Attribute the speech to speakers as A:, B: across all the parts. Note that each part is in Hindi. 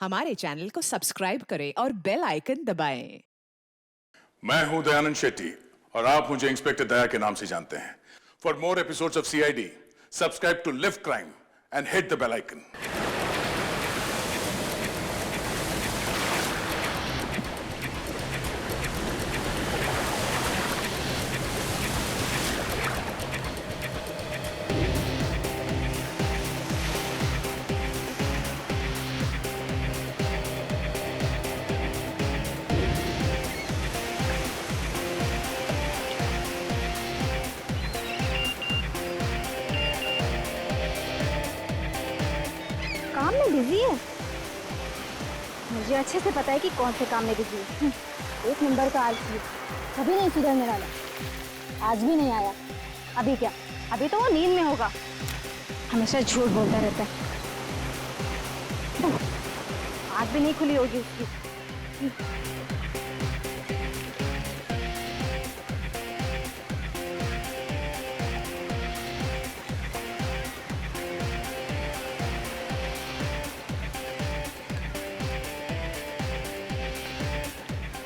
A: हमारे चैनल को सब्सक्राइब करें और बेल आइकन दबाएं।
B: मैं हूं दयानंद शेट्टी और आप मुझे इंस्पेक्टर दया के नाम से जानते हैं। For more episodes of CID, subscribe to lift crime and hit the bell icon.
C: काम में बिजी है। मुझे अच्छे से पता है कि कौन से काम में बिजी है। एक नंबर का आलसी, कभी नहीं सुधरने वाला। आज भी नहीं आया। अभी क्या? अभी तो वो नींद में होगा। हमेशा झूठ बोलता रहता है। आँख भी नहीं खुली होगी उसकी।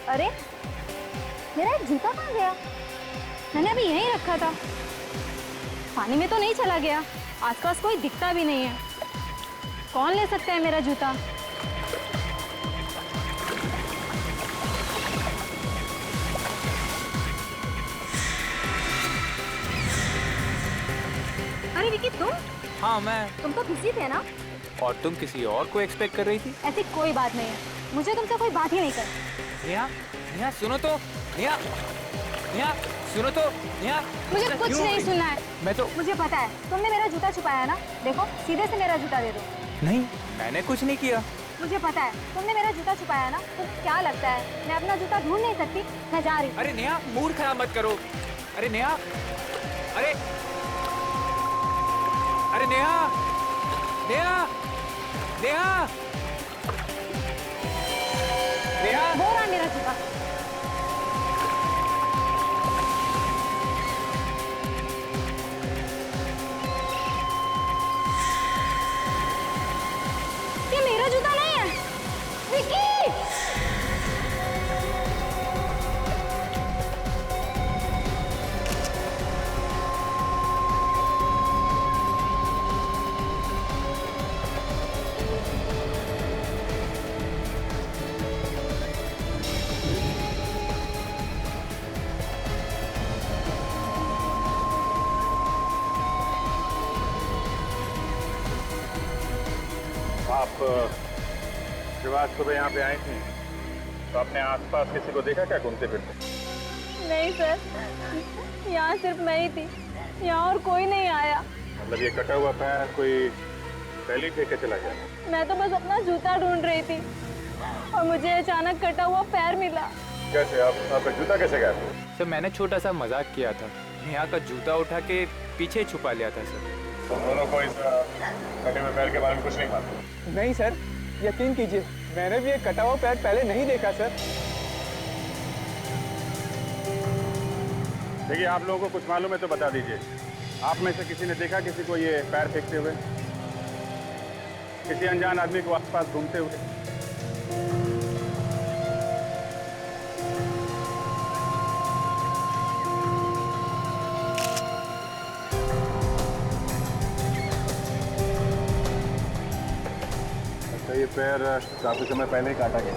C: अरे मेरा एक जूता कहाँ गया? मैंने अभी यहीं रखा था। पानी में तो नहीं चला गया? आसपास कोई दिखता भी नहीं है। कौन ले सकता है मेरा जूता? अरे विकी, तुम?
D: हाँ मैं।
C: तुम तो बिजी थे ना?
D: और तुम किसी और को एक्सपेक्ट कर रही थी?
C: ऐसी कोई बात नहीं है। मुझे तुमसे कोई बात ही नहीं करनी।
D: नेहा, नेहा सुनो तो। नेहा, नेहा सुनो तो। नेहा,
C: मुझे कुछ नहीं सुनना है।
D: मैं तो।
C: मुझे पता है तुमने मेरा जूता छुपाया है ना। देखो, सीधे से मेरा जूता दे दो।
D: नहीं, मैंने कुछ नहीं किया।
C: मुझे पता है तुमने मेरा जूता छुपाया है ना। तो क्या लगता है मैं अपना जूता ढूंढ नहीं सकती? मैं जा रही हूँ।
D: अरे नेहा, मूड खराब मत करो। अरे नेहा, अरे अरे नेहा, नेहा, नेहा, नेहा।
C: वो रहा मेरा जूता। ये मेरा जूता नहीं है। विकी!
E: आप जब आज सुबह यहाँ पे आई थी तो आपने आसपास किसी को देखा क्या घूमते फिरते?
C: नहीं सर, यहाँ सिर्फ मैं ही थी। यहाँ और कोई नहीं आया।
E: मतलब ये कटा हुआ पैर कोई पहले फेंक के चला गया?
C: मैं तो बस अपना जूता ढूंढ रही थी और मुझे अचानक कटा हुआ पैर मिला।
E: कैसे? आपका जूता कैसे गया?
D: सर मैंने छोटा सा मजाक किया था। नेहा का जूता उठा के पीछे छुपा लिया था सर।
E: तो दोनों को इस कटे हुए पैर के बारे में कुछ नहीं मालूम?
F: नहीं सर, यकीन कीजिए मैंने भी एक कटा हुआ पैर पहले नहीं देखा सर।
E: देखिए, आप लोगों को कुछ मालूम है तो बता दीजिए। आप में से किसी ने देखा किसी को ये पैर फेंकते हुए? किसी अनजान आदमी को आसपास घूमते हुए? ये पैर काफी समय पहले ही काटा गया।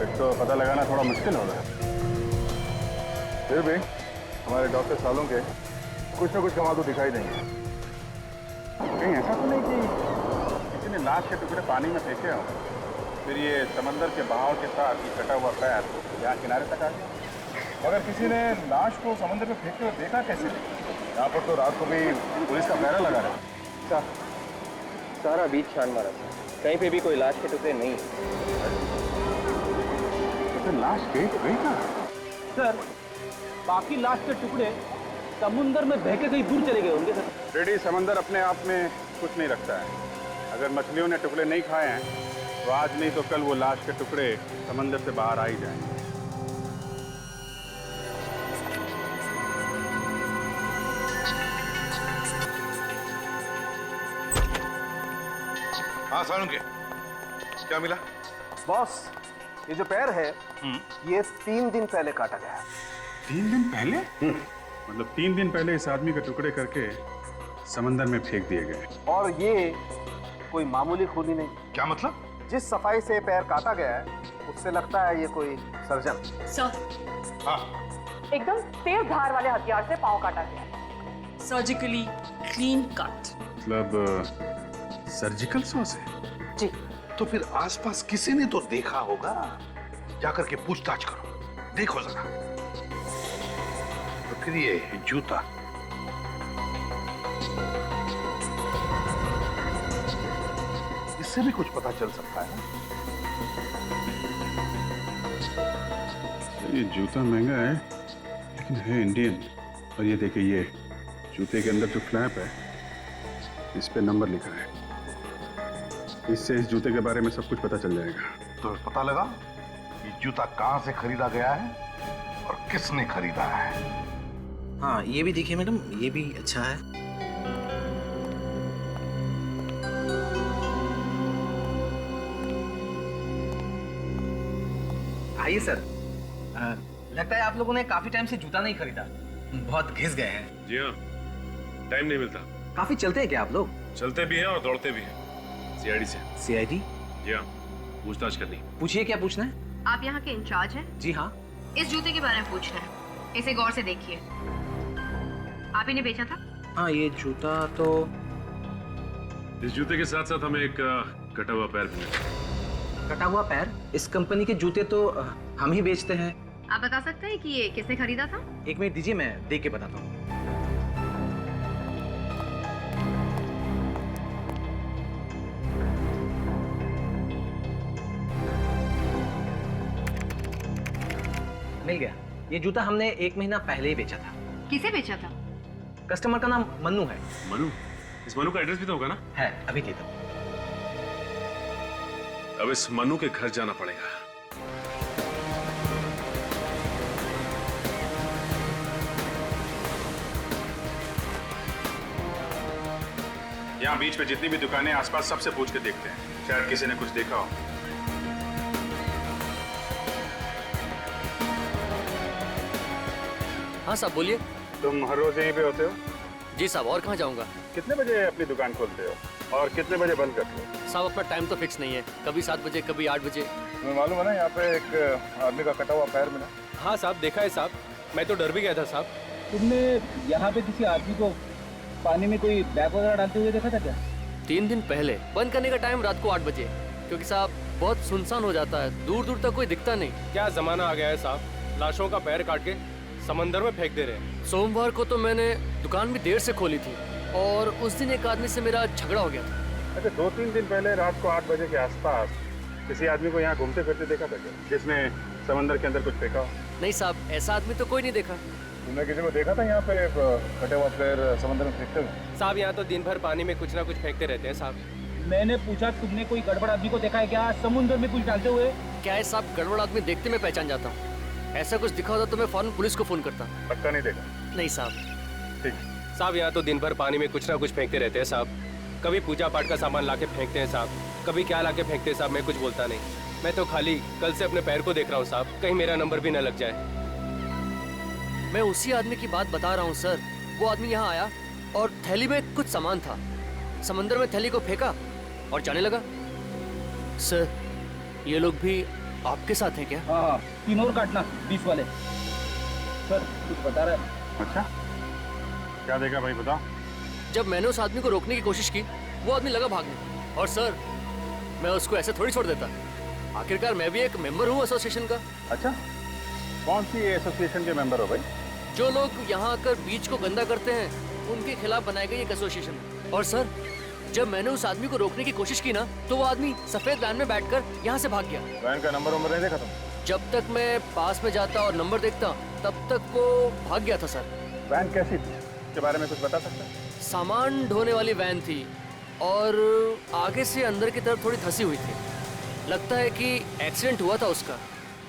E: एक तो पता लगाना थोड़ा मुश्किल होगा। फिर भी हमारे डॉक्टर सालों के कुछ न कुछ कमाल तो दिखाई देंगे। कहीं ऐसा तो नहीं कि किसी ने लाश के टुकड़े पानी में फेंके हों, फिर ये समंदर के बहाव के साथ ये कटा हुआ पैर यहाँ किनारे तक आ गया? मगर किसी ने लाश को समंदर में फेंकते हुए देखा कैसे? यहाँ पर तो रात को भी पुलिस का पहरा लगा रहा है।
G: सारा बीच छान मारा था, कहीं पे भी कोई लाश के टुकड़े नहीं।
E: तो लाश गई तो गई कहाँ?
F: सर, बाकी लाश के टुकड़े समुंदर में बह के कहीं दूर चले गए होंगे सर।
E: रेडी, समंदर अपने आप में कुछ नहीं रखता है। अगर मछलियों ने टुकड़े नहीं खाए हैं तो आज नहीं तो कल वो लाश के टुकड़े समंदर से बाहर आ ही जाएंगे। हाँ सालुंके, क्या मिला?
H: बॉस, ये जो पैर है ये 3 दिन पहले काटा गया है।
E: 3 दिन पहले? मतलब 3 दिन पहले इस आदमी के टुकड़े करके समंदर में फेंक दिए गए।
H: और ये कोई मामूली खूनी नहीं।
E: क्या मतलब?
H: जिस सफाई से पैर काटा गया है उससे लगता है ये कोई सर्जन।
I: सर,
E: हाँ,
I: एकदम तेज धार वाले हथियार से पांव काटा गया, सर्जिकली क्लीन कट।
E: मतलब सर्जिकल सॉस है?
I: जी।
J: तो फिर आसपास किसी ने तो देखा होगा, जाकर के पूछताछ करो, देखो जरा। तो फिर ये जूता, इससे भी कुछ पता चल सकता है ना?
E: ये जूता महंगा है लेकिन है इंडियन। और ये देखिए, ये जूते के अंदर जो फ्लैप है इस पे नंबर लिखा है। इससे इस जूते के बारे में सब कुछ पता चल जाएगा।
J: तो पता लगा ये जूता कहां से खरीदा गया है और किसने खरीदा है।
K: हाँ, ये भी देखिए मैडम, ये भी अच्छा है। आइए सर। लगता है आप लोगों ने काफी टाइम से जूता नहीं खरीदा, बहुत घिस गए हैं।
L: जी हाँ, टाइम नहीं मिलता।
K: काफी चलते हैं क्या आप लोग?
L: चलते भी हैं और दौड़ते भी हैं। सीआईडी से।
K: सीआईडी?
L: जी हाँ, पूछताछ करनी।
K: पूछिए, क्या पूछना है?
M: आप यहाँ के इंचार्ज हैं?
K: जी हाँ।
M: इस जूते के बारे में पूछना है, इसे गौर से देखिए। आप ही ने बेचा था?
K: हाँ, ये जूता तो
L: इस जूते के साथ साथ हमें एक कटा हुआ पैर भी मिला।
K: कटा हुआ पैर? इस कंपनी के जूते तो हम ही बेचते हैं।
M: आप बता सकते हैं कि ये किसने खरीदा था?
K: 1 मिनट दीजिए, मैं देख के बताता हूँ। मिल गया। ये जूता हमने 1 महीना पहले ही बेचा था।
M: किसे बेचा था?
K: कस्टमर का नाम मन्नू है।
L: मनु? इस मनु का एड्रेस भी तो होगा ना?
K: है, अभी देता हूँ।
L: अब इस मनु के घर जाना पड़ेगा।
E: यहाँ बीच पे जितनी भी दुकानें आसपास सबसे पूछ के देखते हैं, शायद किसी ने कुछ देखा हो।
N: हाँ साहब, बोलिए।
E: तुम हर रोज यहीं पे होते हो?
N: जी साहब, और कहाँ जाऊँगा?
E: कितने बजे अपनी दुकान खोलते हो और कितने बजे बंद करते हो?
N: साहब, अपना टाइम तो फिक्स नहीं है, कभी 7 बजे, कभी 8 बजे।
E: तुम्हें मालूम है ना, यहाँ पे एक आदमी का कटा हुआ पैर मिला।
F: हाँ साहब, देखा है साहब, मैं तो डर भी गया था साहब। तुमने यहाँ पे किसी आदमी को पानी में कोई बैग वगैरह डालते हुए देखा था क्या?
N: 3 दिन पहले। बंद करने का टाइम रात को 8 बजे, क्योंकि साहब बहुत सुनसान हो जाता है, दूर दूर तक कोई दिखता नहीं।
F: क्या जमाना आ गया है साहब, लाशों का पैर काट के समंदर में फेंक दे रहे हैं।
N: सोमवार को तो मैंने दुकान भी देर से खोली थी और उस दिन एक आदमी से मेरा झगड़ा हो गया था।
E: अच्छा, 2-3 दिन पहले रात को 8 बजे के आसपास किसी आदमी को यहाँ घूमते फिरते देखा था क्या, जिसने समंदर के अंदर कुछ फेंका हो?
N: नहीं साहब, ऐसा आदमी तो कोई नहीं देखा।
E: तुमने किसी को देखा था यहाँ पे कटे हुआ पैर समंदर में फेंकते हुए?
F: साहब, यहाँ तो दिन भर पानी में कुछ ना कुछ फेंकते रहते हैं साहब। मैंने पूछा, तुमने कोई गड़बड़ आदमी को देखा है क्या समुद्र में कुछ डालते हुए?
N: क्या है साहब, गड़बड़ आदमी देखते मैं पहचान जाता हूँ। ऐसा कुछ दिखा होता तो मैं फौरन पुलिस को फोन करता।
E: पक्का नहीं देखा?
N: नहीं साहब।
E: ठीक
F: साहब, यहाँ तो दिन भर पानी में कुछ ना कुछ फेंकते रहते हैं साहब। कभी पूजा पाठ का सामान लाके फेंकते हैं साहब, कभी क्या लाके फेंकते हैं साहब, मैं कुछ बोलता नहीं। मैं तो खाली कल से अपने पैर को देख रहा हूँ साहब, कहीं मेरा नंबर भी न लग जाए।
N: मैं उसी आदमी की बात बता रहा हूँ सर। वो आदमी यहाँ आया और थैली में कुछ सामान था, समंदर में थैली को फेंका और जाने लगा। सर, ये लोग भी आपके साथ हैं क्या?
F: हाँ, 3 और काटना 20 वाले। सर, कुछ बता रहा है।
E: अच्छा, क्या देखा भाई, बताओ।
N: जब मैंने उस आदमी को रोकने की कोशिश की, वो आदमी लगा भागने। और सर, मैं उसको ऐसे थोड़ी छोड़ देता, आखिरकार मैं भी एक मेंबर हूँ एसोसिएशन का।
E: अच्छा, कौन सी एसोसिएशन के मेंबर हो भाई?
N: जो लोग यहाँ आकर बीच को गंदा करते हैं, उनके खिलाफ बनाई गई एक एसोसिएशन है। और सर, जब मैंने उस आदमी को रोकने की कोशिश की ना, तो वो आदमी सफेद वैन में बैठकर यहाँ से भाग गया।
E: वैन का नंबर नहीं देखा तुम?
N: जब तक मैं पास में जाता और नंबर देखता, तब तक वो भाग गया था सर।
E: वैन कैसी थी, इसके बारे में कुछ बता सकते हैं?
N: सामान ढोने वाली वैन थी और आगे से अंदर की तरफ थोड़ी धसी हुई थी। लगता है कि एक्सीडेंट हुआ था उसका।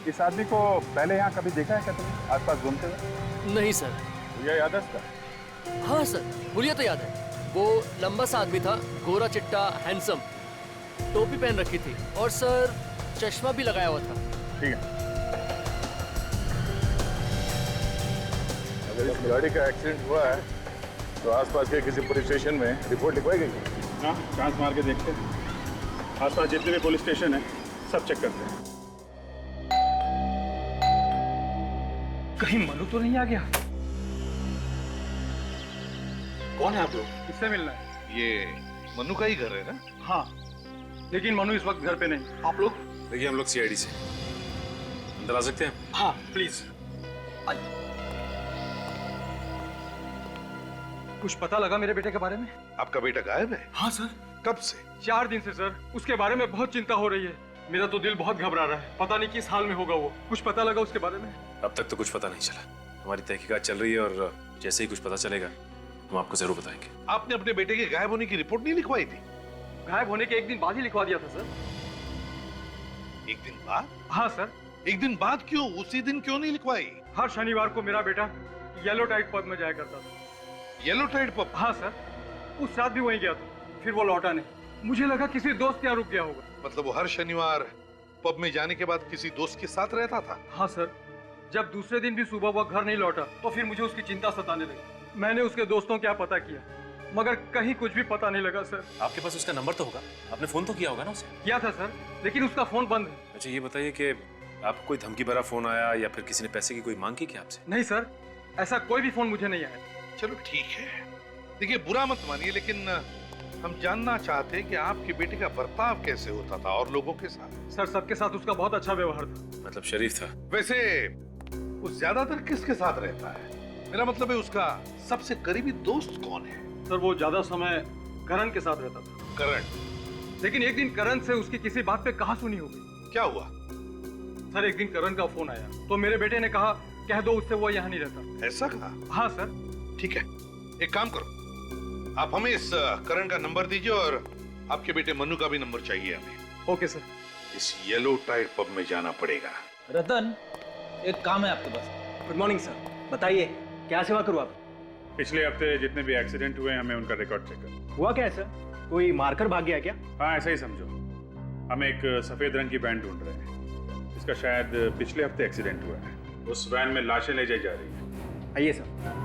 E: इस आदमी को पहले यहाँ कभी देखा है क्या तुमने, आसपास घूमते हुए?
N: नहीं सर।
E: ये याद है इसका?
N: हाँ सर, हुलिया तो याद है। वो लंबा सा आदमी था, गोरा चिट्टा, हैंडसम। टोपी पहन रखी थी और सर चश्मा भी लगाया हुआ था।
E: ठीक है। अगर इस गाड़ी का एक्सीडेंट हुआ है तो आसपास के किसी पुलिस स्टेशन में रिपोर्ट लिखवाई गई?
L: हाँ, चांस मार के देखते हैं। आसपास जितने भी पुलिस स्टेशन है सब चेक करते हैं।
K: कहीं मनु तो नहीं आ गया?
J: कौन है आप लोग?
K: किससे मिलना है?
J: ये मनु का ही घर है ना?
K: हाँ, लेकिन मनु इस वक्त घर पे नहीं।
J: आप लोग?
L: देखिए हम लोग सीआईडी से अंदर आ सकते हैं?
K: हाँ प्लीज। कुछ पता लगा मेरे बेटे के बारे में?
J: आपका बेटा गायब है?
K: हाँ सर।
J: कब से?
K: 4 दिन से सर। उसके बारे में बहुत चिंता हो रही है। मेरा तो दिल बहुत घबरा रहा है। पता नहीं किस हाल में होगा वो। कुछ पता लगा उसके बारे में?
L: अब तक तो कुछ पता नहीं चला। हमारी तहकीकात चल रही है और जैसे ही कुछ पता चलेगा हम आपको जरूर बताएंगे।
J: आपने अपने बेटे के गायब होने की रिपोर्ट नहीं लिखवाई थी?
K: गायब होने के 1 दिन बाद ही लिखवा दिया था सर।
J: 1 दिन बाद?
K: हाँ सर।
J: 1 दिन बाद क्यों? उसी दिन क्यों नहीं लिखवाई?
K: हर शनिवार को मेरा बेटा येलो टाइड पब में जाया करता था।
J: Yellow tide pub?
K: हाँ सर। उस रात भी वहीं गया था, फिर वो लौटा नहीं। मुझे लगा किसी दोस्त के यहाँ रुक गया होगा।
J: मतलब वो हर शनिवार पब में जाने के बाद किसी दोस्त के साथ रहता था?
K: हाँ सर। जब दूसरे दिन भी सुबह वह घर नहीं लौटा तो फिर मुझे उसकी चिंता सताने लगी। मैंने उसके दोस्तों क्या पता किया मगर कहीं कुछ भी पता नहीं लगा सर।
L: आपके पास उसका नंबर तो होगा? आपने फोन तो किया होगा ना उसे?
K: किया था सर, लेकिन उसका फोन बंद है।
L: अच्छा ये बताइए कि आपको कोई धमकी भरा फोन आया या फिर किसी ने पैसे की कोई मांग की क्या आपसे?
K: नहीं सर, ऐसा कोई भी फोन मुझे नहीं आया।
J: चलो ठीक है, देखिए बुरा मत मानिए, लेकिन हम जानना चाहते हैं कि आपके बेटे का बर्ताव कैसे होता था और लोगों के साथ?
K: सर सबके साथ उसका बहुत अच्छा व्यवहार था।
L: मतलब शरीफ था?
J: वैसे वो ज्यादातर किसके साथ रहता है? मेरा मतलब है उसका सबसे करीबी दोस्त कौन है?
K: सर वो ज्यादा समय करण के साथ रहता था।
J: करण?
K: लेकिन एक दिन करण से उसकी किसी बात पे कहासुनी हो गई।
J: क्या हुआ?
K: सर एक दिन करण का फोन आया तो मेरे बेटे ने कहा कह दो उससे वो यहाँ नहीं रहता।
J: ऐसा कहा?
K: हाँ सर।
J: ठीक है, एक काम करो, आप हमें इस करण का नंबर दीजिए और आपके बेटे मनु का भी नंबर चाहिए हमें।
K: Okay sir.
J: इस येलो टाइड पब में जाना पड़ेगा।
K: रतन, एक काम है आपके पास। गुड मॉर्निंग सर, बताइए क्या सेवा करूँ आप?
L: पिछले हफ्ते जितने भी एक्सीडेंट हुए हमें उनका रिकॉर्ड चेक कर।
K: हुआ क्या है सर? कोई मारकर भाग गया क्या?
L: हाँ ऐसा ही समझो। हम एक सफेद रंग की वैन ढूंढ रहे हैं, इसका शायद पिछले हफ्ते एक्सीडेंट हुआ है। उस वैन में लाशें ले जाई जा रही है।
K: आइए सर।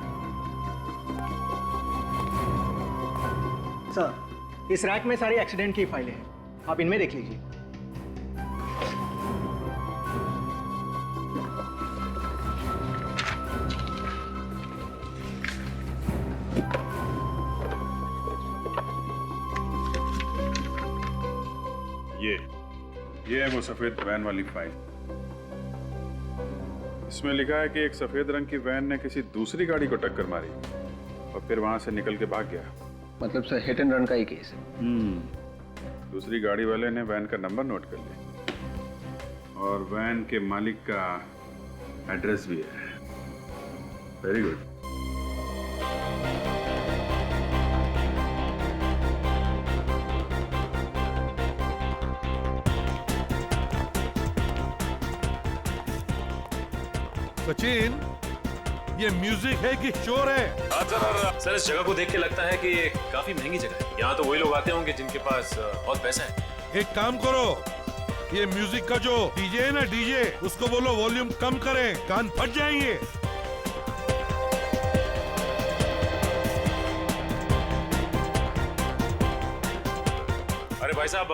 K: सर इस रैक में सारी एक्सीडेंट की फाइलें हैं, आप इनमें देख लीजिए।
L: ये है वो सफेद वैन वाली फाइल। इसमें लिखा है कि एक सफेद रंग की वैन ने किसी दूसरी गाड़ी को टक्कर मारी और फिर वहां से निकल के भाग गया।
G: मतलब सर हिट एंड रन का ही केस है।
L: दूसरी गाड़ी वाले ने वैन का नंबर नोट कर लिया और वैन के मालिक का एड्रेस भी है। Very good.
J: सचिन, ये म्यूजिक है कि शोर है?
L: सर इस जगह को देख के लगता है कि ये काफी महंगी जगह है। यहाँ तो वही लोग आते होंगे जिनके पास बहुत पैसा है।
J: एक काम करो, ये म्यूजिक का जो डीजे है ना डीजे, उसको बोलो वॉल्यूम कम करें, कान फट जाएंगे।
L: अरे भाई साहब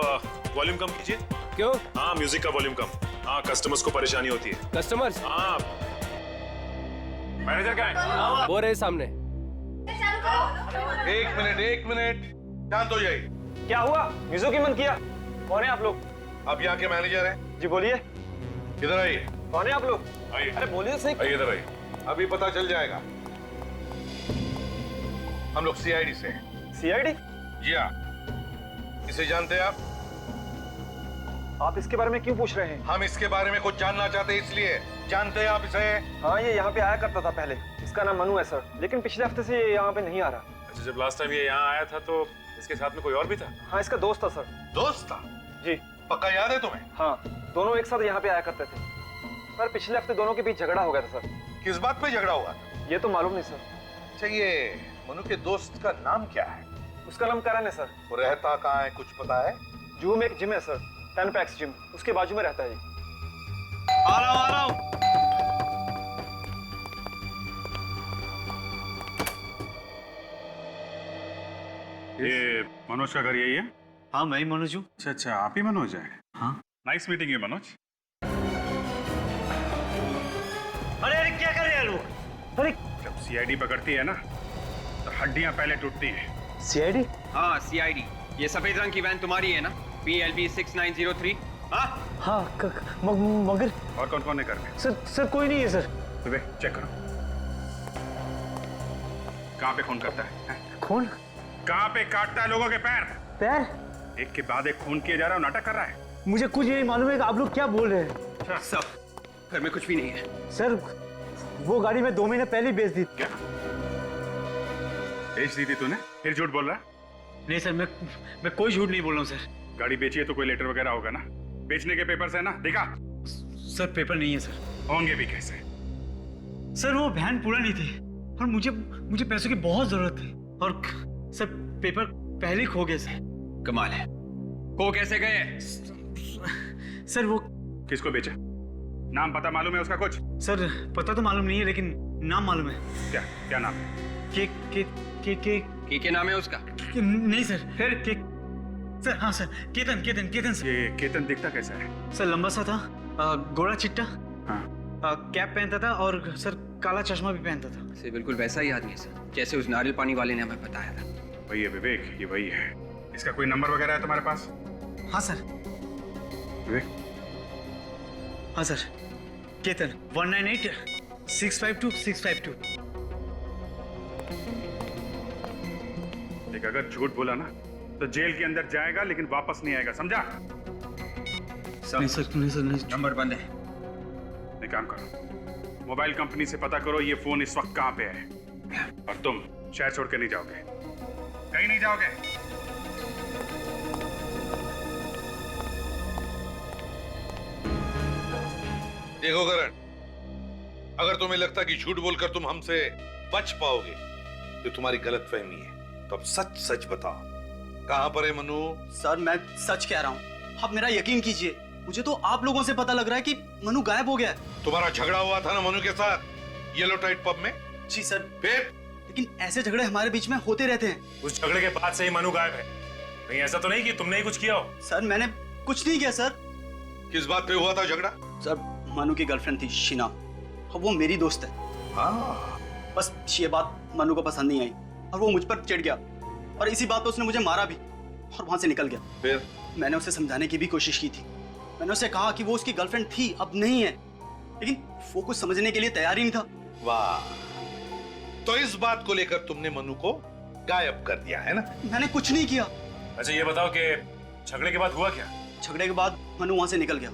L: वॉल्यूम कम कीजिए।
F: क्यों?
L: हाँ म्यूजिक का वॉल्यूम कम। हाँ कस्टमर्स को परेशानी होती है।
F: कस्टमर्स?
L: हाँ मैनेजर कहाँ है?
F: वो रहे सामने।
J: एक मिनट, शांत हो जाइए।
K: क्या हुआ? म्यूजिक ही बंद किया? कौन है आप लोग?
J: आप यहाँ के मैनेजर हैं?
K: जी बोलिए।
J: इधर आइए।
K: कौन है आप लोग?
L: आइए।
K: अरे बोलिए सही।
L: आइए इधर आइए।
J: अभी पता चल जाएगा। हम लोग सीआईडी से हैं।
K: सीआईडी?
J: जी हाँ। इसे जानते हैं आप?
K: आप इसके बारे में क्यों पूछ रहे हैं?
J: हम इसके बारे में कुछ जानना चाहते हैं इसलिए। जानते हैं आप इसे?
K: हाँ ये यहाँ पे आया करता था पहले। इसका नाम मनु है सर, लेकिन पिछले हफ्ते से ये यहाँ पे नहीं आ रहा।
L: अच्छा जब लास्ट टाइम ये यहाँ आया था तो इसके साथ में कोई और भी था?
K: हाँ इसका दोस्त था सर।
J: दोस्त था?
K: जी।
J: पक्का याद है तुम्हें?
K: हाँ दोनों एक साथ यहाँ पे आया करते थे। सर पिछले हफ्ते दोनों के बीच झगड़ा हो गया था सर।
J: किस बात पे झगड़ा हुआ था?
K: ये तो मालूम नहीं सर।
J: अच्छा ये मनु के दोस्त का नाम क्या है?
K: उसका नाम करण है सर।
J: वो रहता कहाँ है कुछ पता है?
K: जुहू में एक जिम है सर, 10 पैक्स जिम, उसके बाजू में रहता है जी।
O: आ रहा हूँ।
L: ये मनोज का घर यही है?
O: हाँ मैं ही मनोज हूँ।
L: अच्छा अच्छा, आप ही मनोज हैं?
O: हाँ।
L: Nice meeting you Manoj.
O: अरे अरे क्या कर रहे हैं लोग? अरे
L: जब सीआईडी पकड़ती है ना तो हड्डियां पहले टूटती हैं।
O: सीआईडी?
F: हाँ सीआईडी। ये सफेद रंग की वैन तुम्हारी है ना? PLB 6903।
O: हाँ मगर
L: और कौन कौन है घर में?
O: सर कोई नहीं है सर।
L: विवेक चेक करो, कहाँ पे खून करता है?
O: खून?
L: कहाँ पे काटता है लोगों के पैर?
O: पैर?
L: एक के बाद एक खून किया जा रहा है, नाटक कर रहा है।
O: मुझे कुछ नहीं मालूम है कि आप लोग क्या बोल रहे हैं।
F: सब घर में कुछ भी नहीं है
O: सर। वो गाड़ी मैं 2 महीने पहले बेच दी।
L: क्या बेच दी थी तूने? फिर झूठ बोल रहा?
O: नहीं सर, मैं कोई झूठ नहीं बोल रहा हूँ सर।
L: गाड़ी बेची है तो कोई लेटर वगैरह होगा ना? बेचने के पेपर्स है ना? दिखा।
O: सर पेपर नहीं है सर।
L: होंगे भी कैसे?
O: सर वो वैन पूरा नहीं थी और मुझे पैसों की बहुत जरूरत थी और सर पेपर पहले खो गए सर।
F: कमाल है, खो कैसे गए?
O: सर वो
L: किसको बेचा? नाम पता मालूम है उसका कुछ?
O: सर पता तो मालूम नहीं है लेकिन नाम मालूम है।
L: क्या नाम है?
F: के नाम है उसका?
O: नहीं सर। फिर सर हाँ सर, केतन सर।
L: ये केतन दिखता कैसा है?
O: सर लंबा सा था, गोरा चिट्टा,
L: हाँ।
O: कैप पहनता था और सर काला चश्मा भी पहनता था।
F: सर बिल्कुल वैसा ही आदमी है सर, जैसे उस नारियल पानी वाले ने हमें बताया था।
L: वही है विवेक, ये वही है। इसका कोई नंबर वगैरह है तुम्हारे पास?
O: हाँ सर।
L: विवेक?
O: हाँ सर, केतन 198-652-652।
L: एक अगर झूठ बोला ना तो जेल के अंदर जाएगा लेकिन वापस नहीं आएगा, समझा?
O: नहीं सर।
F: नंबर बंद है।
L: एक काम करो, मोबाइल कंपनी से पता करो ये फोन इस वक्त कहाँ पे है। और तुम शहर छोड़ के नहीं जाओगे, कहीं नहीं जाओगे।
J: देखो करण, अगर तुम्हें लगता कि झूठ बोलकर तुम हमसे बच पाओगे तो तुम्हारी गलतफहमी है। तो अब सच सच बताओ, कहां पर है मनु?
P: सर मैं सच कह रहा हूँ, आप मेरा यकीन कीजिए। मुझे तो आप लोगों से पता लग रहा है कि मनु गायब हो गया है।
J: तुम्हारा झगड़ा हुआ था ना मनु के साथ येलो टाइट पब में?
P: जी सर।
J: फिर?
P: लेकिन ऐसे झगड़े हमारे बीच में होते रहते हैं।
L: उस झगड़े के बाद से ही मनु गायब है। कहीं ऐसा तो नहीं कि तुमने ही कुछ किया हो?
P: सर मैंने कुछ नहीं किया सर।
J: किस बात पे हुआ था झगड़ा?
P: सर मनु की गर्लफ्रेंड थी शीना, वो मेरी दोस्त है।
J: हाँ।
P: बस ये बात मनु को पसंद नहीं आई और वो मुझ पर चिढ़ गया और इसी बात पे उसने मुझे मारा भी और वहां से निकल गया।
J: फिर?
P: मैंने उसे समझाने की भी कोशिश की थी। मैंने उसे कहा कि वो उसकी गर्लफ्रेंड थी, अब नहीं है, लेकिन वो कुछ समझने के लिए तैयार ही नहीं था।
J: वाह, तो इस बात को लेकर तुमने मनु को गायब कर दिया है ना?
P: मैंने कुछ नहीं किया।
L: अच्छा ये बताओ कि झगड़े के बाद हुआ क्या?
P: झगड़े के बाद मनु वहां से निकल गया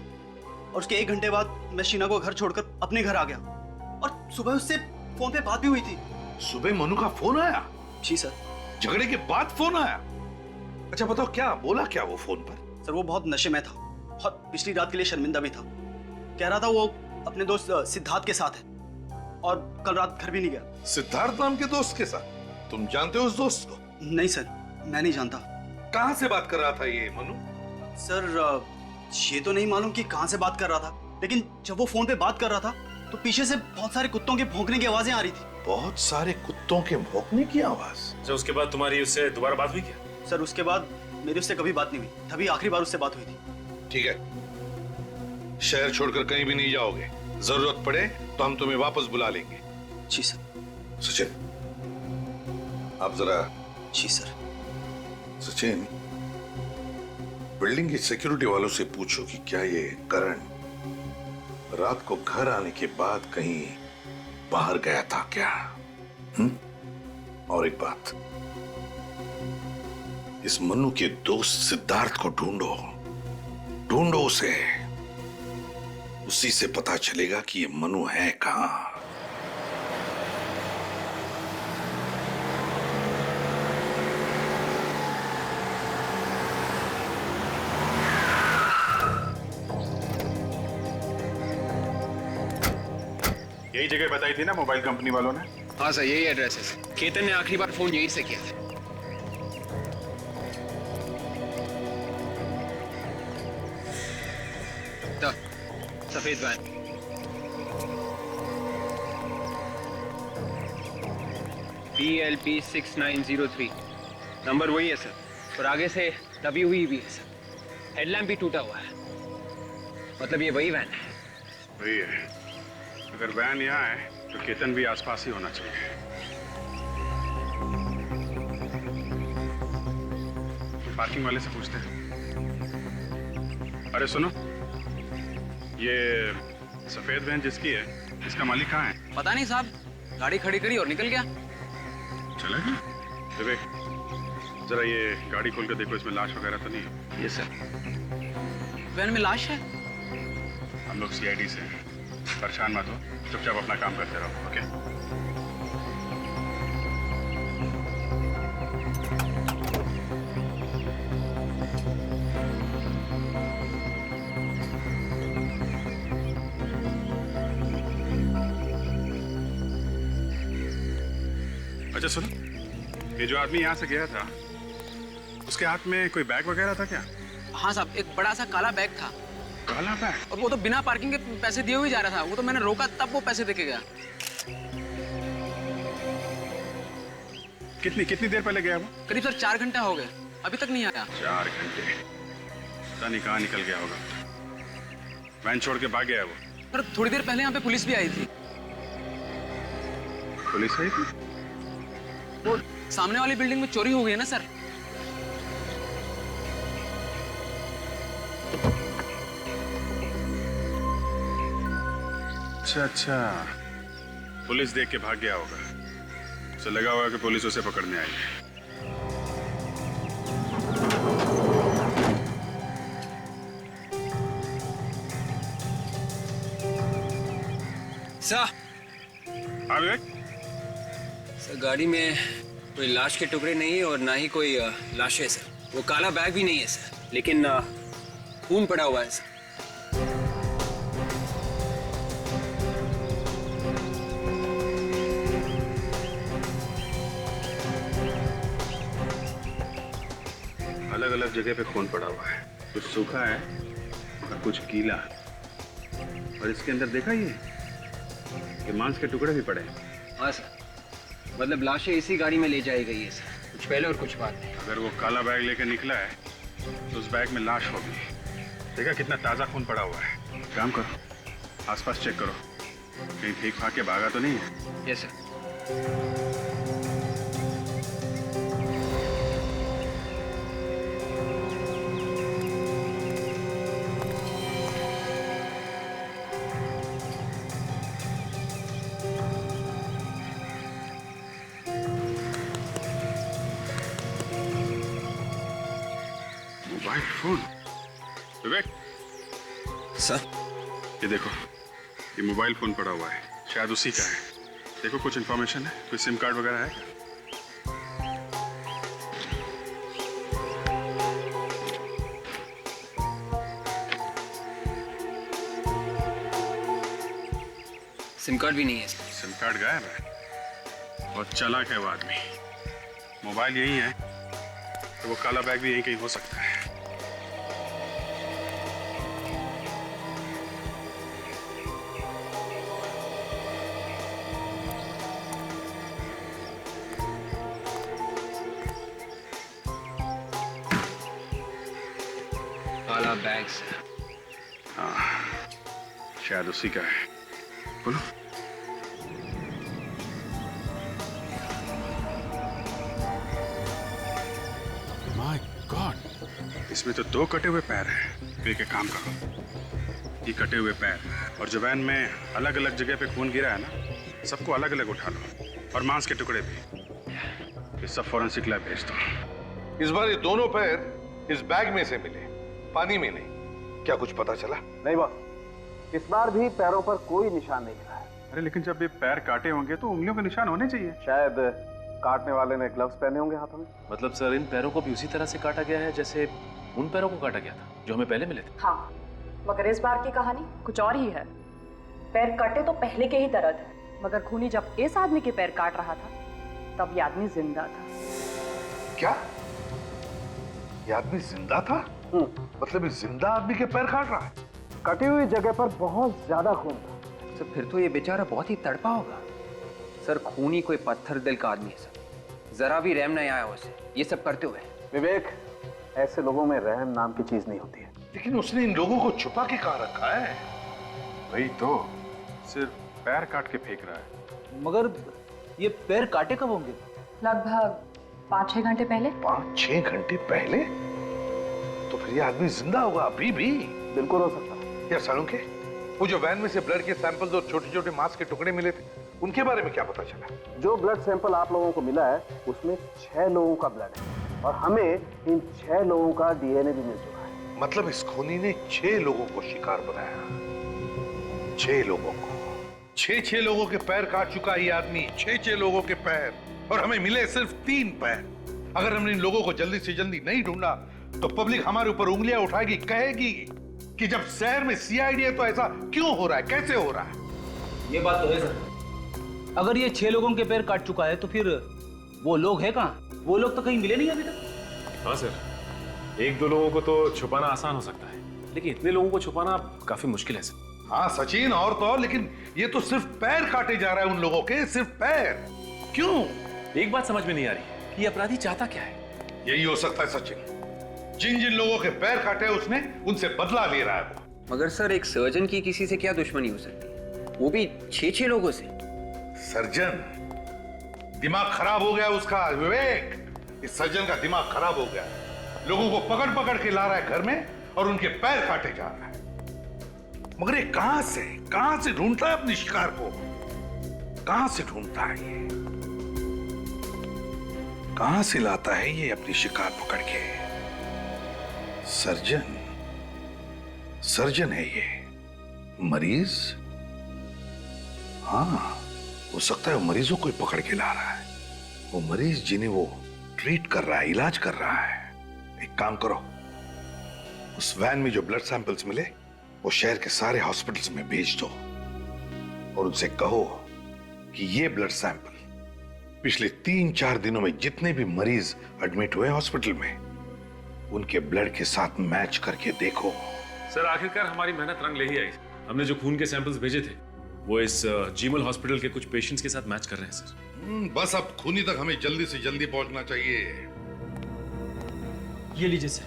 P: और उसके 1 घंटे बाद मैं शीना को घर छोड़कर अपने घर आ गया और सुबह उससे फोन पे बात भी हुई थी।
J: सुबह मनु का फोन आया?
P: जी सर।
J: झगड़े के बाद फोन आया? अच्छा बताओ, क्या बोला क्या वो फोन पर?
P: सर वो बहुत नशे में था और पिछली रात के लिए शर्मिंदा भी था। कह रहा था वो अपने दोस्त सिद्धार्थ के साथ है और कल रात घर भी नहीं गया।
J: सिद्धार्थ नाम के दोस्त के साथ? तुम जानते हो उस दोस्त को?
P: नहीं सर, मैं नहीं जानता।
J: कहां से बात कर रहा था ये मनु?
P: सर ये तो नहीं मालूम कि कहां से बात कर रहा था, लेकिन जब वो फोन पे बात कर रहा था तो पीछे से बहुत सारे कुत्तों के भौंकने की आवाजें आ रही थी।
J: बहुत सारे कुत्तों के भौंकने की आवाज?
L: अच्छा उसके बाद तुम्हारी उससे दोबारा बात हुई क्या?
P: सर उसके बाद मेरी उससे कभी बात नहीं हुई, तभी आखिरी बार उससे बात हुई थी।
J: ठीक है, शहर छोड़कर कहीं भी नहीं जाओगे, जरूरत पड़े तो हम तुम्हें वापस बुला लेंगे।
P: जी सर।
J: सचिन आप जरा।
P: जी सर।
J: सचिन, बिल्डिंग की सिक्योरिटी वालों से पूछो कि क्या ये करण रात को घर आने के बाद कहीं बाहर गया था क्या? और एक बात, इस मनु के दोस्त सिद्धार्थ को ढूंढो उसे। उसी से पता चलेगा कि ये मनु है कहां।
L: यही जगह बताई थी ना मोबाइल कंपनी वालों ने?
F: हाँ सर, यही एड्रेस है। केतन ने आखिरी बार फोन यहीं से किया था।
G: सर सफेद वैन। PLP 6903 नंबर वही है सर, और आगे से दबी हुई भी है सर। हेडलैम्प भी टूटा हुआ है, मतलब ये वही वैन है।
L: वही है। अगर वैन यहाँ है तो केतन भी आसपास ही होना चाहिए। पार्किंग वाले से पूछते हैं। अरे सुनो, ये सफेद वैन जिसकी है, इसका मालिक कहाँ है?
G: पता नहीं साहब, गाड़ी खड़ी करी और निकल गया।
L: चला गया? विवेक, जरा ये गाड़ी खोल के देखो, इसमें लाश वगैरह तो नहीं है?
G: ये सर, वैन में लाश है।
L: हम लोग CID से हैं, परेशान मत हो, चुपचाप अपना काम करते रहो। ओके? अच्छा सुनो, ये जो आदमी यहाँ से गया था, उसके हाथ में कोई बैग वगैरह था क्या?
G: हाँ साहब, एक बड़ा सा काला बैग था।
L: काला बैग?
G: और वो तो बिना पार्किंग के पैसे दिए हुए जा रहा था। वो तो मैंने रोका तब वो पैसे देके गया।
L: कितनी देर पहले गया वो?
G: करीब सर 4 घंटे हो गए, अभी तक नहीं आया।
L: 4 घंटे? पता नहीं कहाँ निकल गया होगा। वैन छोड़ के भाग गया है वो।
G: पर थोड़ी देर पहले यहाँ पे पुलिस भी आई थी।
L: पुलिस आई थी?
G: वो सामने वाली बिल्डिंग में चोरी हो गई है ना सर।
L: अच्छा, पुलिस देख के भाग गया होगा। उसे लगा होगा कि पुलिस उसे पकड़ने आई है।
G: सर,
L: हाँ विवेक?
G: सर गाड़ी में कोई लाश के टुकड़े नहीं है और ना ही कोई लाश है सर। वो काला बैग भी नहीं है सर, लेकिन खून पड़ा हुआ है सर।
L: अलग अलग जगह पे खून पड़ा हुआ है, कुछ सूखा है और कुछ गीला। और इसके अंदर देखा ये मांस के टुकड़े भी पड़े हैं।
G: हाँ सर, मतलब लाशें इसी गाड़ी में ले जाई गई है सर, कुछ पहले और कुछ बाद में।
L: अगर वो काला बैग लेकर निकला है तो उस बैग में लाश होगी। देखा कितना ताजा खून पड़ा हुआ है। काम करो, आसपास चेक करो, कहीं ठीक भाग के भागा तो नहीं है?
G: Yes sir.
L: Mobile phone? Vivek
G: sir,
L: ये देखो, ये मोबाइल फोन पड़ा हुआ है, शायद उसी का है। देखो कुछ इंफॉर्मेशन है, कोई सिम कार्ड वगैरह है क्या?
G: सिम कार्ड भी नहीं है।
L: सिम कार्ड गायब है। और चालाक है वो आदमी। मोबाइल यही है तो वो काला बैग भी यहीं कहीं हो सकता है।
G: काला बैग से।
L: हाँ, शायद उसी का है। बोलो। माय गॉड, इसमें तो 2 कटे हुए पैर हैं। एक काम करो, ये कटे हुए पैर और जो वैन में अलग अलग जगह पे खून गिरा है ना, सबको अलग अलग उठा लो और मांस के टुकड़े भी। ये सब फॉरेंसिक लैब भेज दो।
J: इस बार ये दोनों पैर इस बैग में से मिले, पानी में नहीं। क्या कुछ पता चला?
H: नहीं बॉस, इस बार भी पैरों पर कोई निशान नहीं मिला है।
L: अरे लेकिन जब ये पैर काटे होंगे तो उंगलियों के निशान होने चाहिए।
H: शायद काटने वाले ने ग्लव्स पहने होंगे हाथों में।
Q: मतलब सर, इन पैरों को भी उसी तरह से काटा गया है जैसे उन पैरों को काटा गया था जो हमें पहले मिले थे।
I: हाँ, मगर इस बार की कहानी कुछ और ही है। पैर कटे तो पहले के ही तरह थे, मगर खूनी जब इस आदमी के पैर काट रहा था तब ये आदमी जिंदा था।
J: क्या? ये आदमी जिंदा था? मतलब इस जिंदा आदमी के पैर काट रहा है?
H: कटी हुई जगह पर बहुत ज्यादा खून था।
G: सर फिर तो ये बेचारा बहुत ही तड़पा होगा। सर खूनी कोई पत्थर दिल का आदमी है सर, जरा भी रहम नहीं आया उसे ये सब करते हुए।
H: विवेक, ऐसे लोगों में रहम नाम की चीज नहीं होती है।
J: लेकिन उसने इन लोगों को छुपा के कहाँ रखा है?
L: वही तो, सिर्फ पैर काट के फेंक रहा है।
P: मगर ये पैर काटे कब होंगे?
I: लगभग 5-6 घंटे पहले।
J: 5-6 घंटे पहले? तो फिर ये आदमी जिंदा होगा अभी भी?
H: बिल्कुल हो सकता है।
J: यार सालुंके, वो जो वैन में से ब्लड के सैंपल्स और छोटे छोटे मांस के टुकड़े मिले थे, उनके बारे में क्या पता चला?
H: जो ब्लड सैंपल आप लोगों को मिला है उसमें 6 लोगों का ब्लड है और हमें इन 6 लोगों का डीएनए भी मिल चुका है।
J: मतलब इस खूनी ने 6 लोगों को शिकार बनाया। 6 लोगों को। 6 लोगों के पैर काट चुका है ये आदमी। 6 लोगों के पैर, और हमें मिले सिर्फ 3 पैर। अगर हमने इन लोगों को जल्दी से जल्दी नहीं ढूंढा तो पब्लिक हमारे ऊपर उंगलियां उठाएगी, कहेगी कि जब शहर में सीआईडी है तो ऐसा क्यों हो रहा है, कैसे हो रहा है?
P: ये बात तो है सर। अगर ये 6 लोगों के पैर काट चुका है तो फिर वो लोग हैं कहाँ? वो लोग तो कहीं मिले नहीं अभी तक।
Q: हाँ सर, 1-2 लोगों को तो छुपाना आसान हो सकता है, लेकिन इतने लोगों को छुपाना काफी मुश्किल है सर।
J: हाँ सचिन, और तो और, लेकिन ये तो सिर्फ पैर काटे जा रहा है उन लोगों के, सिर्फ पैर। क्यों?
Q: एक बात समझ में नहीं आ रही कि ये अपराधी चाहता क्या है।
J: यही हो सकता है सचिन, जिन जिन लोगों के पैर काटे उसने उनसे बदला ले रहा है वो।
G: मगर सर एक सर्जन की किसी से क्या दुश्मनी हो सकती है, वो भी 6 लोगों से?
J: सर्जन? दिमाग खराब हो गया उसका विवेक। इस सर्जन का दिमाग खराब हो गया, लोगों को पकड़ पकड़ के ला रहा है घर में और उनके पैर काटे जा रहा है। मगर ये कहां से ढूंढता है अपने शिकार को? कहां से ढूंढता है ये? कहां से लाता है ये अपनी शिकार पकड़ के? सर्जन है ये। मरीज? हाँ, हो सकता है वो मरीजों को ही पकड़ के ला रहा है। वो मरीज जिन्हें वो ट्रीट कर रहा है, इलाज कर रहा है। एक काम करो, उस वैन में जो ब्लड सैंपल्स मिले वो शहर के सारे हॉस्पिटल्स में भेज दो और उनसे कहो कि ये ब्लड सैंपल पिछले 3-4 दिनों में जितने भी मरीज एडमिट हुए हॉस्पिटल में उनके ब्लड के साथ मैच करके देखो।
Q: सर आखिरकार हमारी मेहनत रंग ले ही आई। हमने जो खून के सैंपल्स भेजे थे वो इस जीमल हॉस्पिटल के कुछ पेशेंट्स के साथ मैच कर रहे हैं सर।
J: बस अब खूनी तक हमें जल्दी से जल्दी पहुंचना चाहिए।
O: ये लीजिए सर,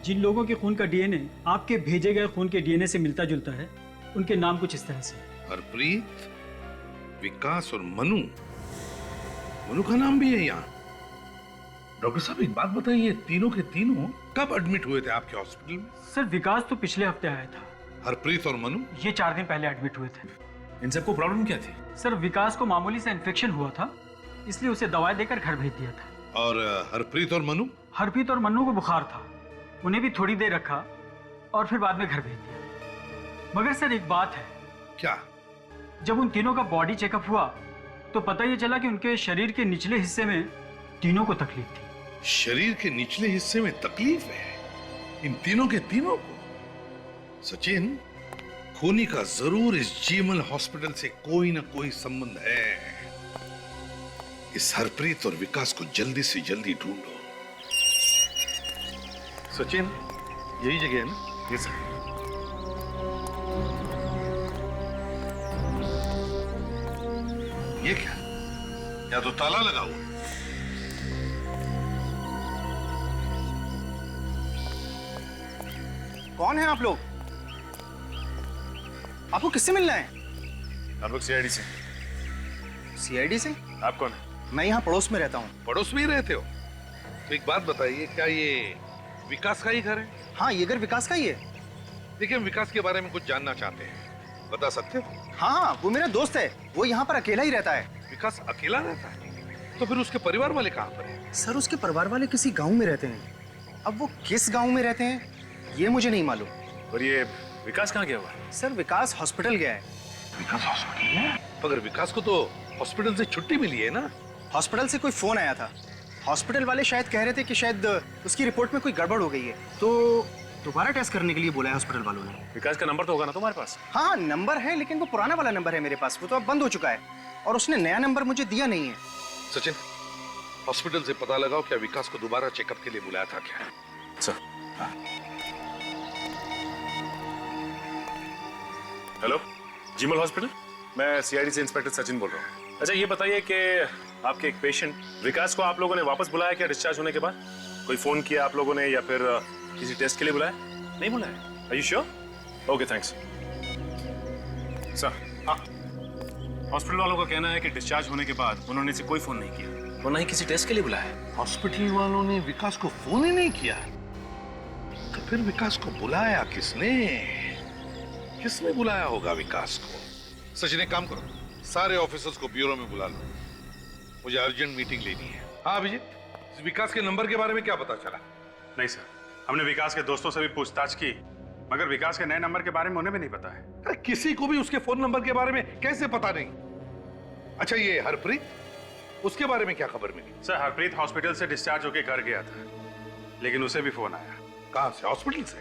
O: जिन लोगों के खून का डीएनए आपके भेजे गए खून के डीएनए से मिलता जुलता है, उनके नाम कुछ इस तरह से।
J: हरप्रीत, विकास और मनु। मनु का नाम भी है यहाँ। डॉक्टर साहब एक बात बताइए, तीनों के तीनों कब एडमिट हुए थे आपके हॉस्पिटल में?
O: सर विकास तो पिछले हफ्ते आया था।
J: हरप्रीत और मनु?
O: ये 4 दिन पहले एडमिट हुए थे।
Q: इन सबको प्रॉब्लम क्या थी?
O: सर विकास को मामूली सा इन्फेक्शन हुआ था, इसलिए उसे दवाई देकर घर भेज दिया था।
J: और हरप्रीत और मनु?
O: हरप्रीत और मनु को बुखार था, उन्हें भी थोड़ी देर रखा और फिर बाद में घर भेज दिया। मगर सर एक बात है।
J: क्या?
O: जब उन तीनों का बॉडी चेकअप हुआ तो पता ये चला कि उनके शरीर के निचले हिस्से में तीनों को तकलीफ थी।
J: शरीर के निचले हिस्से में तकलीफ है इन तीनों के तीनों को? सचिन, खूनी का जरूर इस जीमल हॉस्पिटल से कोई ना कोई संबंध है। इस हरप्रीत और विकास को जल्दी से जल्दी ढूंढो। सचिन, यही जगह है ना?
Q: Yes sir.
J: ये क्या? या तो ताला लगा हुआ।
P: कौन है आप लोग? आपको किससे मिलना है?
Q: हम लोग सीआईडी से।
P: सीआईडी से?
Q: आप कौन है?
P: मैं यहाँ पड़ोस में रहता हूँ।
J: पड़ोस में ही रहते हो? तो एक बात बताइए, क्या ये विकास का ही घर है?
P: हाँ, ये घर विकास का ही है।
J: देखिए, हम विकास के बारे में कुछ जानना चाहते हैं, बता सकते हो?
P: हाँ, वो मेरा दोस्त है, वो यहाँ पर अकेला ही रहता है।
J: विकास अकेला रहता है? तो फिर उसके परिवार वाले कहाँ पर हैं?
P: सर उसके परिवार वाले किसी गांव में रहते हैं। अब वो किस गांव में रहते हैं ये मुझे नहीं मालूम।
Q: और ये विकास कहाँ गया हुआ?
P: सर विकास हॉस्पिटल गया है।
J: विकास हॉस्पिटल गया? मगर विकास को तो हॉस्पिटल से छुट्टी मिली है ना?
P: हॉस्पिटल से कोई फोन आया था, हॉस्पिटल वाले शायद कह रहे थे कि शायद उसकी रिपोर्ट में कोई गड़बड़ हो गई है, तो दोबारा टेस्ट करने के लिए बोला है हॉस्पिटल वालों ने।
Q: विकास का नंबर तो होगा ना तुम्हारे पास?
P: हाँ नंबर है, लेकिन वो पुराना वाला नंबर है मेरे पास, वो तो अब बंद हो चुका है और उसने नया नंबर मुझे दिया नहीं है।
J: सचिन, हॉस्पिटल से पता लगाओ क्या विकास को दोबारा चेकअप के लिए बुलाया था क्या?
Q: सर।
J: हाँ।
Q: हेलो, जीमल हॉस्पिटल। मैं सीआईडी से इंस्पेक्टर सचिन बोल रहा हूँ। अच्छा ये बताइए कि आपके एक पेशेंट विकास को आप लोगों ने वापस बुलाया क्या डिस्चार्ज होने के बाद? कोई फोन किया आप लोगों ने या फिर किसी टेस्ट के लिए बुलाया? नहीं बुलाया? Are you sure? Okay thanks sir. हाँ, हॉस्पिटल वालों का कहना है कि डिस्चार्ज होने के बाद उन्होंने इसे कोई फोन नहीं किया और ना ही किसी टेस्ट के लिए बुलाया।
J: हॉस्पिटल वालों ने विकास को फोन ही नहीं किया, तो फिर विकास को बुलाया किसने? किसने बुलाया होगा विकास को? सचिन एक काम करो, सारे ऑफिसर्स को ब्यूरो में बुला लो, मुझे अर्जेंट मीटिंग लेनी है। हाँ अभिजीत, विकास के नंबर के बारे में क्या पता चला?
L: नहीं सर, हमने विकास के दोस्तों से भी पूछताछ की, मगर विकास के नए नंबर के बारे में उन्हें भी नहीं पता है।
J: अरे किसी को भी उसके फोन नंबर के बारे में कैसे पता नहीं? अच्छा ये हरप्रीत, उसके बारे में क्या खबर मिली?
L: सर हरप्रीत हॉस्पिटल से डिस्चार्ज होकर घर गया था, लेकिन उसे भी फोन आया।
J: कहां से? हॉस्पिटल से?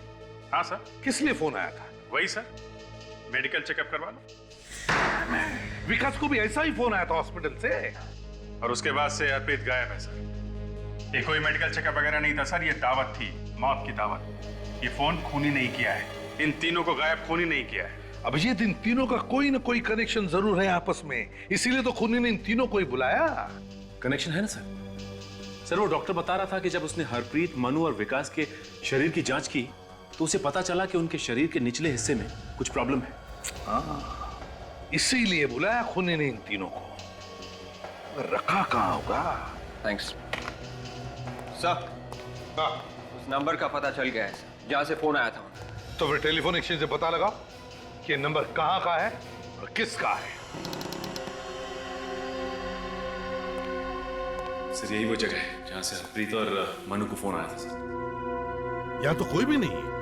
L: हाँ सर।
J: किस लिए फोन आया था?
L: वही सर, मेडिकल चेकअप करवा लो।
J: विकास को भी ऐसा ही फोन आया था हॉस्पिटल से,
L: और उसके बाद से हरप्रीत गायब है सर। ये कोई मेडिकल चेकअप वगैरह नहीं था सर, ये दावत थी, मौत की दावत। ये फोन खून ही नहीं किया है, इन तीनों को गायब खून ही नहीं किया है।
J: अभिजीत इन तीनों का कोई ना कोई कनेक्शन जरूर है आपस में, इसीलिए तो खूनी ने इन तीनों को ही बुलाया।
Q: कनेक्शन है ना सर? सर वो डॉक्टर बता रहा था कि जब उसने हरप्रीत, मनु और विकास के शरीर की जांच की तो उसे पता चला कि उनके शरीर के निचले हिस्से में कुछ प्रॉब्लम है।
J: हाँ, इसीलिए बुलाया खूनी ने इन तीनों को। रखा कहाँ होगा?
G: Thanks sir. उस नंबर का पता चल गया है जहां से फोन आया था।
J: तो फिर टेलीफोन एक्सचेंज से पता लगा कि ये नंबर कहाँ का है और किसका है।
Q: सर यही वो जगह है जहां से हरप्रीत और मनु को फोन आया था सर।
J: यहाँ तो कोई भी नहीं है।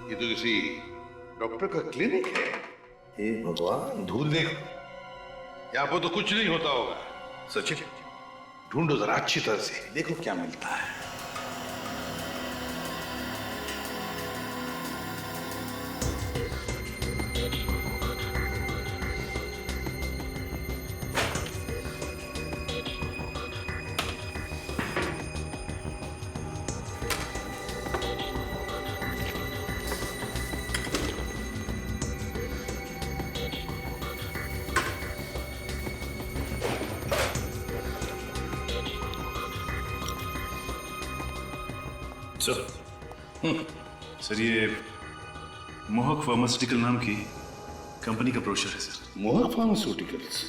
J: ये तो किसी डॉक्टर का क्लिनिक है। हे भगवान, धूल देखो, यहाँ पर तो कुछ नहीं होता होगा। सचिन ढूंढो जरा अच्छी तरह से, देखो क्या मिलता है।
Q: सर ये मोहक फार्मास्यूटिकल नाम की कंपनी का ब्रोशर है सर।
J: मोहक फार्मास्यूटिकल्स?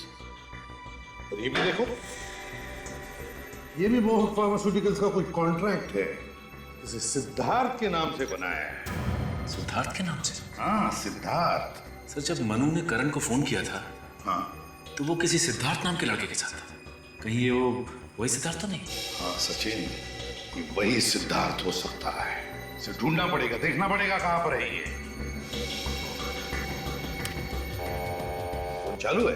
J: और ये भी देखो, ये भी मोहक फार्मास्यूटिकल्स का कोई कॉन्ट्रैक्ट है, इसे सिद्धार्थ के नाम से बनाया है।
Q: सिद्धार्थ के नाम से?
J: हाँ सिद्धार्थ।
Q: सर जब मनु ने करण को फोन किया था,
J: हाँ,
Q: तो वो किसी सिद्धार्थ नाम के लड़के के साथ था। कहीं ये वो वही सिद्धार्थ तो नहीं?
J: हाँ सचिन, ये वही सिद्धार्थ हो सकता है। इसे ढूंढना पड़ेगा, देखना पड़ेगा कहां पर है ये। चालू है?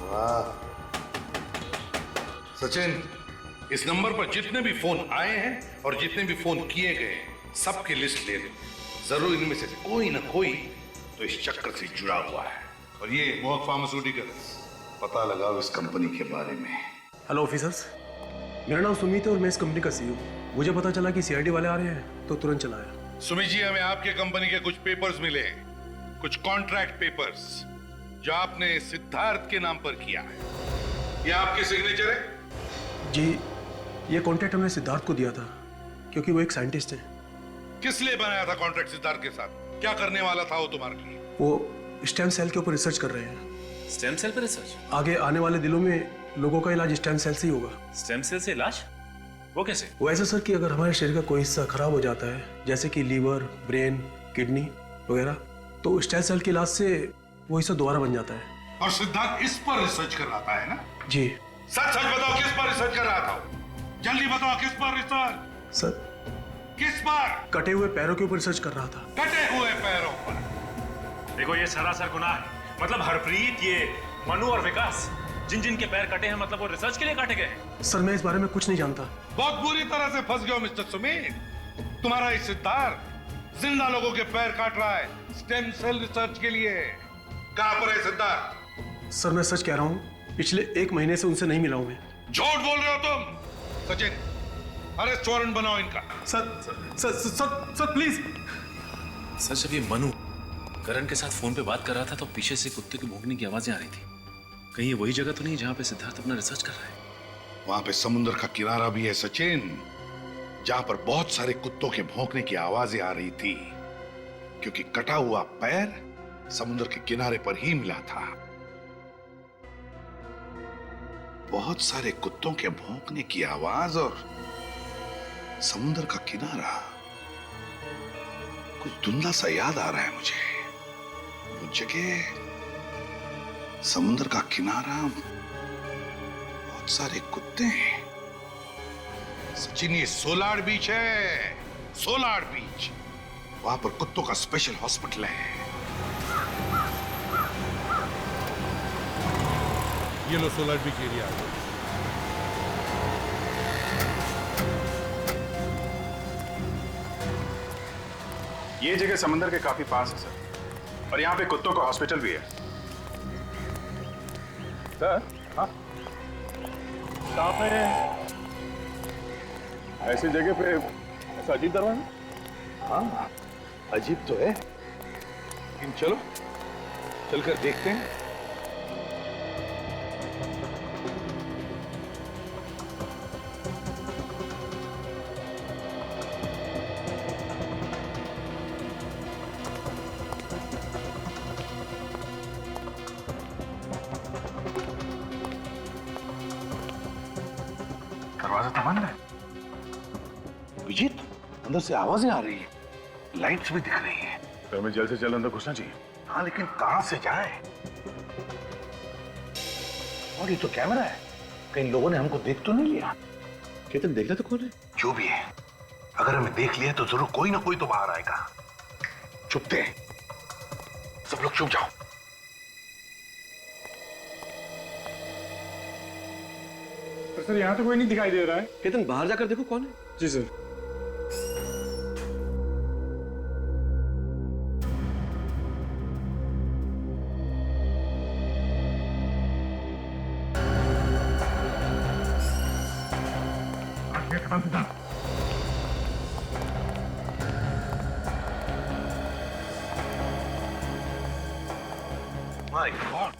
J: वाह सचिन, इस नंबर पर जितने भी फोन आए हैं और जितने भी फोन किए गए सबकी लिस्ट ले लो। जरूर इनमें से कोई ना कोई तो इस चक्कर से जुड़ा हुआ है। और ये मोहक फार्मास्यूटिकल्स, पता लगाओ इस कंपनी के बारे में।
R: हेलो ऑफिसर्स, मेरा नाम सुमित है और मैं इस कंपनी का सीईओ। मुझे पता चला कि सीआईडी वाले आ रहे हैं तो तुरंत चला आया।
J: सुमित जी, हमें आपके कंपनी के कुछ पेपर्स मिले, कुछ कॉन्ट्रैक्ट पेपर्स जो आपने सिद्धार्थ के नाम पर किया है। ये आपके सिग्नेचर है?
R: जी, ये कॉन्ट्रैक्ट हमने सिद्धार्थ को दिया था क्योंकि वो एक साइंटिस्ट है।
J: किस लिए बनाया था कॉन्ट्रैक्ट सिद्धार्थ के साथ? क्या करने वाला था वो तुम्हारे लिए?
R: वो स्टेम सेल के ऊपर रिसर्च कर रहे हैं।
Q: स्टेम सेल पर रिसर्च?
R: आगे आने वाले दिनों में लोगों का इलाज स्टेम सेल से ही होगा।
Q: स्टेम सेल से इलाज? वो कैसे?
R: वो ऐसा सर कि अगर हमारे शरीर का कोई हिस्सा खराब हो जाता है, जैसे कि लीवर, ब्रेन, किडनी वगैरह, तो स्टेम सेल के इलाज से वो हिस्सा दोबारा बन जाता है।
J: और सिद्धार्थ इस पर रिसर्च कर रहा था, है ना?
R: जी।
J: सच सच बताओ, किस पर रिसर्च कर रहा था? जल्दी बताओ, किस पर रिसर्च?
R: सर
J: किस पर?
R: कटे हुए पैरों के ऊपर रिसर्च कर रहा था।
J: कटे हुए पैरों पर?
Q: देखो ये सरासर गुनाह है। मतलब हरप्रीत, ये मनु और विकास, जिन जिन के पैर कटे हैं, मतलब वो रिसर्च के लिए काटे गए हैं।
R: सर मैं इस बारे में कुछ नहीं जानता।
J: बहुत बुरी तरह से फंस गए हो मिस्टर सुमित। तुम्हारा ये सिद्धार्थ जिंदा लोगों के पैर काट रहा है स्टेम सेल रिसर्च के लिए। कहां पर है सिद्धार्थ?
R: सर मैं सच कह रहा हूँ, पिछले 1 महीने से उनसे नहीं मिला हूं मैं।
J: झूठ बोल रहे हो तुम। सचिन, अरेस्ट वारंट बनाओ इनका।
R: Sir please.
S: सर जब ये मनु करण के साथ फोन पे बात कर रहा था तो पीछे से कुत्ते की भौंकने की आवाजें आ रही थी। कहीं ये वही जगह तो नहीं जहां पे सिद्धार्थ अपना रिसर्च कर रहा है?
J: वहां पे समुद्र का किनारा भी है सचिन, जहां पर बहुत सारे कुत्तों के भौंकने की आवाजें आ रही थी, क्योंकि कटा हुआ पैर समुद्र के किनारे पर ही मिला था। बहुत सारे कुत्तों के भौंकने की आवाज और समुद्र का किनारा, कुछ धुंधला सा याद आ रहा है मुझे। वो जगह, समुद्र का किनारा, बहुत सारे कुत्ते हैं। सचिन, ये सोलार बीच है, सोलार बीच। वहां पर कुत्तों का स्पेशल हॉस्पिटल है।
B: ये लो सोलार बीच एरिया।
L: ये जगह समंदर के काफी पास है सर, और यहाँ पे कुत्तों का हॉस्पिटल भी है। सर, हाँ, कहाँ पे ऐसी जगह पे ऐसा अजीब दरवाजा?
J: हाँ, अजीब तो है, लेकिन चलो चलकर देखते हैं।
L: दरवाजा तो बंद है।
J: विजित, अंदर से आवाजें आ रही है, लाइट्स भी दिख रही है।
L: तो हमें जल्द से जल्द अंदर घुसना चाहिए।
J: हाँ, लेकिन कहां से जाए? और ये तो कैमरा है, कहीं लोगों ने हमको देख तो नहीं लिया?
L: केतन, देखना तो कौन है?
J: जो भी है, अगर हमें देख लिया तो जरूर कोई ना कोई तो बाहर आएगा। चुपते, सब लोग चुप जाओ।
L: सर यहाँ तो कोई नहीं दिखाई दे रहा है।
R: केतन, बाहर जाकर देखो कौन है।
L: जी सर।
J: माय गॉड,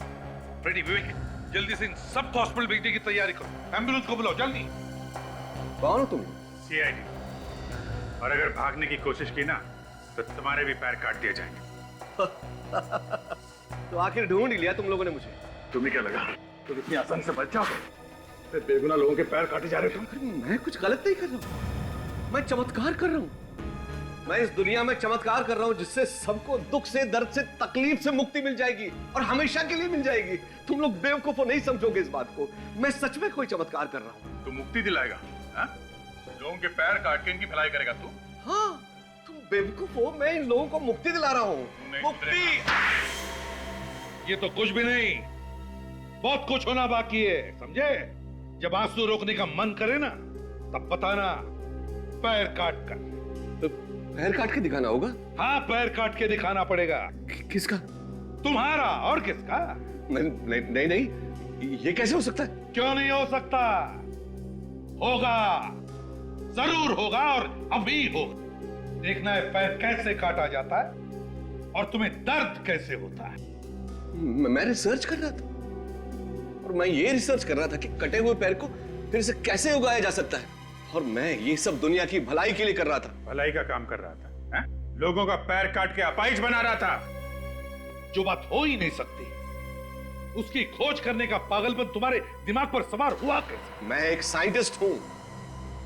J: फ्रेडी, विवेक, जल्दी से इन सबको हॉस्पिटल भेजने की तैयारी करो। एम्बुलेंस को बुलाओ जल्दी।
R: कौन हो तुम?
L: सीआईडी। और अगर भागने की कोशिश की ना तो तुम्हारे भी पैर काट दिए जाएंगे।
R: तो आखिर ढूंढ ही लिया तुम लोगों ने मुझे।
L: तुम्हें क्या लगा तुम इतनी आसानी से बच जाओगे? बेगुनाह लोगों के पैर काटे जा रहे हो तुम।
R: मैं कुछ गलत नहीं कर रहा हूँ, मैं चमत्कार कर रहा हूँ। मैं इस दुनिया में चमत्कार कर रहा हूँ जिससे सबको दुख से, दर्द से, तकलीफ से मुक्ति मिल जाएगी और हमेशा के लिए मिल जाएगी। तुम लोग बेवकूफ हो, नहीं समझोगे इस बात को। मैं सच में कोई चमत्कार कर रहा हूँ।
L: तू मुक्ति दिलाएगा? लोगों के पैर काट के इनकी भलाई करेगा तू?
R: हाँ, तुम बेवकूफ हो, मैं इन लोगों को मुक्ति दिला रहा हूँ। मुक्ति।
J: ये तो कुछ भी नहीं, बहुत कुछ होना बाकी है, समझे? जब आंसू रोकने का मन करे ना, तब बताना, पैर काट कर।
R: तो पैर काट के दिखाना होगा?
J: हाँ, पैर काट के दिखाना पड़ेगा।
R: किसका?
J: तुम्हारा, और किसका?
R: नहीं नहीं, ये कैसे हो सकता है?
J: क्यों नहीं हो सकता? होगा, जरूर होगा, और अभी होगा। देखना है पैर कैसे काटा जाता है और तुम्हें दर्द कैसे होता है।
R: मैं रिसर्च कर रहा था, और मैं ये रिसर्च कर रहा था कि कटे हुए पैर को फिर से कैसे उगाया जा सकता है, और मैं ये सब दुनिया की भलाई के लिए कर रहा था।
L: भलाई का काम कर रहा था, है? लोगों का पैर काट के अपाहिज बना रहा था।
J: जो बात हो ही नहीं सकती, उसकी खोज करने का पागलपन तुम्हारे दिमाग पर सवार हुआ कैसे?
R: मैं एक साइंटिस्ट हूं,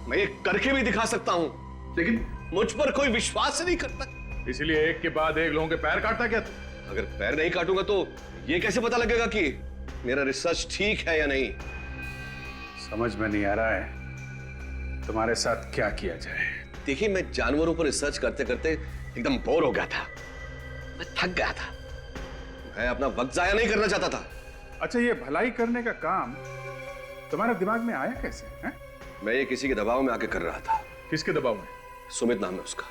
R: मैं ये करके भी दिखा सकता हूं, लेकिन मुझ पर कोई विश्वास नहीं करता।
L: इसलिए एक के बाद एक लोगों के पैर काटता क्या?
R: अगर पैर नहीं काटूंगा तो ये कैसे पता लगेगा कि मेरा रिसर्च ठीक है या नहीं?
L: समझ में नहीं आ रहा है तुम्हारे साथ क्या किया जाए।
R: देखिए, मैं जानवरों पर रिसर्च करते करते एकदम बोर हो गया था, मैं थक गया था, मैं अपना वक्त जाया नहीं करना चाहता था।
L: अच्छा, ये भलाई करने का काम तुम्हारे दिमाग में आया कैसे है?
R: मैं ये किसी के दबाव में आके कर रहा था।
L: किसके दबाव में?
R: सुमित नाम है उसका,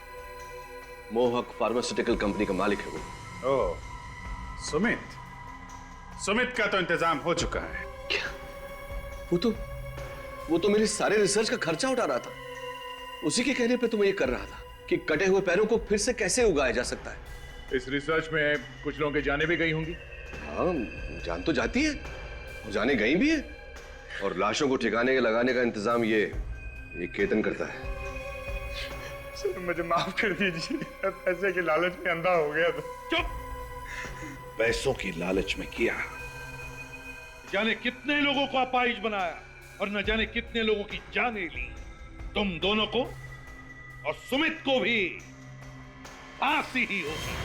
R: मोहक फार्मास्यूटिकल कंपनी का मालिक है वो।
L: ओह, सुमित। सुमित का तो इंतजाम हो चुका है।
R: वो तो मेरी सारे रिसर्च का खर्चा उठा रहा था। उसी के कहने पे तो मैं ये कर रहा था कि कटे हुए पैरों को फिर से कैसे उगाया जा सकता है।
B: इस रिसर्च में कुछ लोगों की जानें भी गई होंगी।
R: हाँ, जान तो जाती है और जाने गई भी है, और लाशों को ठिकाने के लगाने का इंतजाम ये केतन करता है।
L: सर मुझे माफ कर दीजिए, पैसे के लालच में अंधा हो गया था।
J: चुप! पैसों की लालच में किया।
T: जाने कितने लोगों को अपाहिज बनाया और न जाने कितने लोगों की जानें ली। तुम दोनों को और सुमित को भी फांसी ही होगी।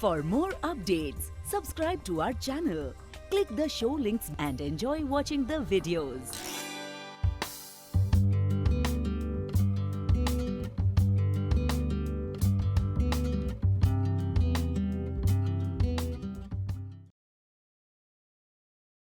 A: For more updates, subscribe to our channel, click the show links and enjoy watching the videos.